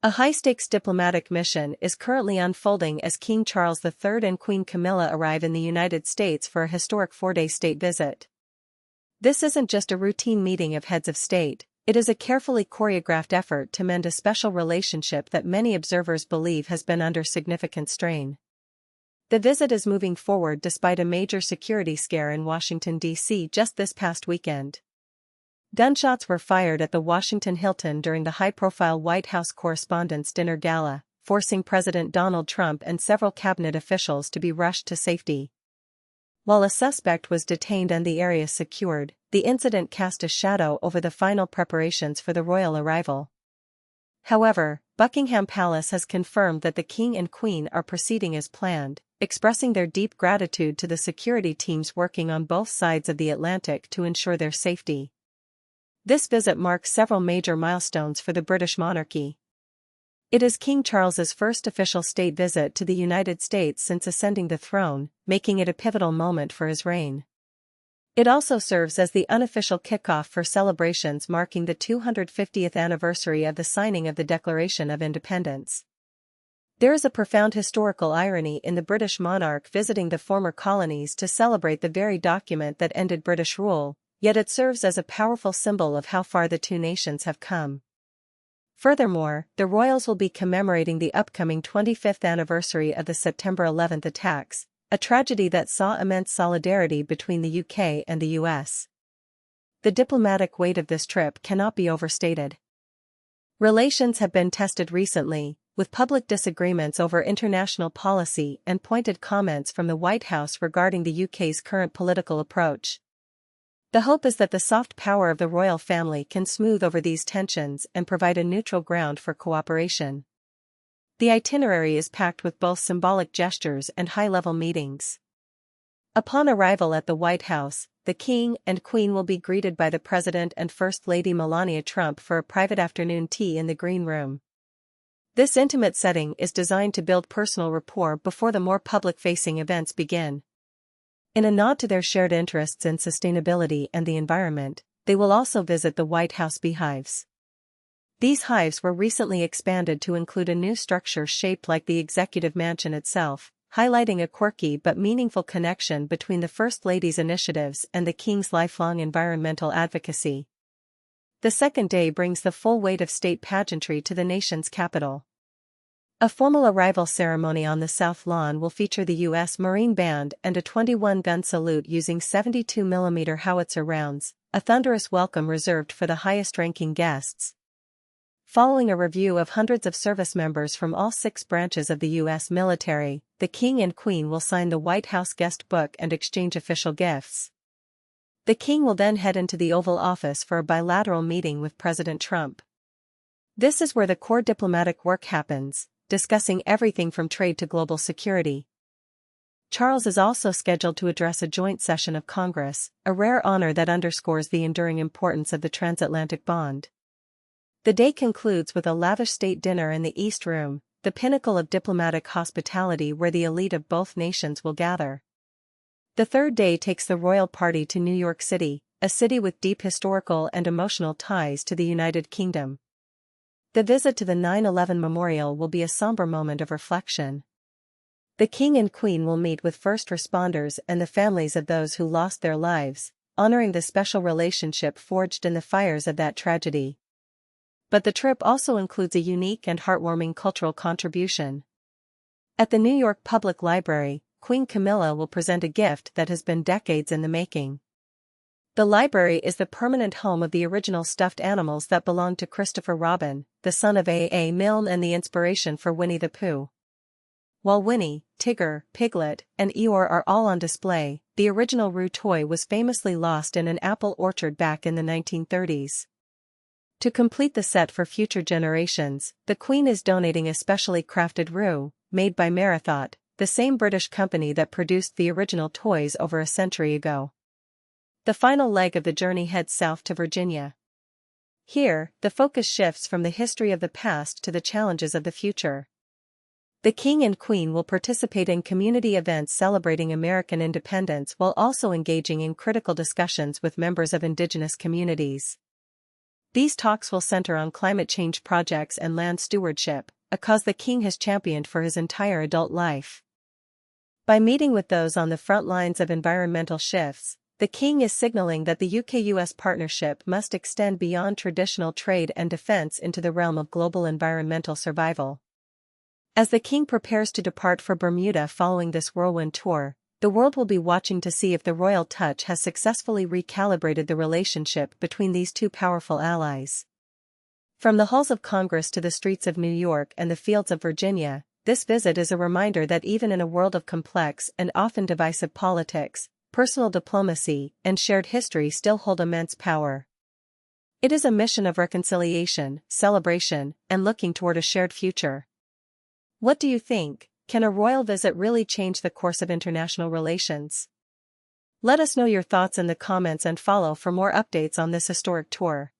A high-stakes diplomatic mission is currently unfolding as King Charles III and Queen Camilla arrive in the United States for a historic 4-day state visit. This isn't just a routine meeting of heads of state, it is a carefully choreographed effort to mend a special relationship that many observers believe has been under significant strain. The visit is moving forward despite a major security scare in Washington, D.C. just this past weekend. Gunshots were fired at the Washington Hilton during the high-profile White House Correspondents' Dinner Gala, forcing President Donald Trump and several cabinet officials to be rushed to safety. While a suspect was detained and the area secured, the incident cast a shadow over the final preparations for the royal arrival. However, Buckingham Palace has confirmed that the King and Queen are proceeding as planned, expressing their deep gratitude to the security teams working on both sides of the Atlantic to ensure their safety. This visit marks several major milestones for the British monarchy. It is King Charles's first official state visit to the United States since ascending the throne, making it a pivotal moment for his reign. It also serves as the unofficial kickoff for celebrations marking the 250th anniversary of the signing of the Declaration of Independence. There is a profound historical irony in the British monarch visiting the former colonies to celebrate the very document that ended British rule, yet it serves as a powerful symbol of how far the two nations have come. Furthermore, the royals will be commemorating the upcoming 25th anniversary of the September 11 attacks, a tragedy that saw immense solidarity between the UK and the US. The diplomatic weight of this trip cannot be overstated. Relations have been tested recently, with public disagreements over international policy and pointed comments from the White House regarding the UK's current political approach. The hope is that the soft power of the royal family can smooth over these tensions and provide a neutral ground for cooperation. The itinerary is packed with both symbolic gestures and high-level meetings. Upon arrival at the White House, the King and Queen will be greeted by the President and First Lady Melania Trump for a private afternoon tea in the Green Room. This intimate setting is designed to build personal rapport before the more public-facing events begin. In a nod to their shared interests in sustainability and the environment, they will also visit the White House beehives. These hives were recently expanded to include a new structure shaped like the executive mansion itself, highlighting a quirky but meaningful connection between the First Lady's initiatives and the King's lifelong environmental advocacy. The second day brings the full weight of state pageantry to the nation's capital. A formal arrival ceremony on the South Lawn will feature the U.S. Marine Band and a 21-gun salute using 72mm howitzer rounds, a thunderous welcome reserved for the highest-ranking guests. Following a review of hundreds of service members from all 6 branches of the U.S. military, the King and Queen will sign the White House guest book and exchange official gifts. The King will then head into the Oval Office for a bilateral meeting with President Trump. This is where the core diplomatic work happens, discussing everything from trade to global security. Charles is also scheduled to address a joint session of Congress, a rare honor that underscores the enduring importance of the transatlantic bond. The day concludes with a lavish state dinner in the East Room, the pinnacle of diplomatic hospitality where the elite of both nations will gather. The third day takes the royal party to New York City, a city with deep historical and emotional ties to the United Kingdom. The visit to the 9/11 Memorial will be a somber moment of reflection. The King and Queen will meet with first responders and the families of those who lost their lives, honoring the special relationship forged in the fires of that tragedy. But the trip also includes a unique and heartwarming cultural contribution. At the New York Public Library, Queen Camilla will present a gift that has been decades in the making. The library is the permanent home of the original stuffed animals that belonged to Christopher Robin, the son of A. Milne and the inspiration for Winnie the Pooh. While Winnie, Tigger, Piglet, and Eeyore are all on display, the original Roo toy was famously lost in an apple orchard back in the 1930s. To complete the set for future generations, the Queen is donating a specially crafted Roo, made by Marathon, the same British company that produced the original toys over a century ago. The final leg of the journey heads south to Virginia. Here, the focus shifts from the history of the past to the challenges of the future. The King and Queen will participate in community events celebrating American independence while also engaging in critical discussions with members of indigenous communities. These talks will center on climate change projects and land stewardship, a cause the king has championed for his entire adult life. By meeting with those on the front lines of environmental shifts, the king is signaling that the UK-US partnership must extend beyond traditional trade and defense into the realm of global environmental survival. As the king prepares to depart for Bermuda following this whirlwind tour, the world will be watching to see if the royal touch has successfully recalibrated the relationship between these two powerful allies. From the halls of Congress to the streets of New York and the fields of Virginia, this visit is a reminder that even in a world of complex and often divisive politics, personal diplomacy and shared history still hold immense power. It is a mission of reconciliation, celebration, and looking toward a shared future. What do you think? Can a royal visit really change the course of international relations? Let us know your thoughts in the comments and follow for more updates on this historic tour.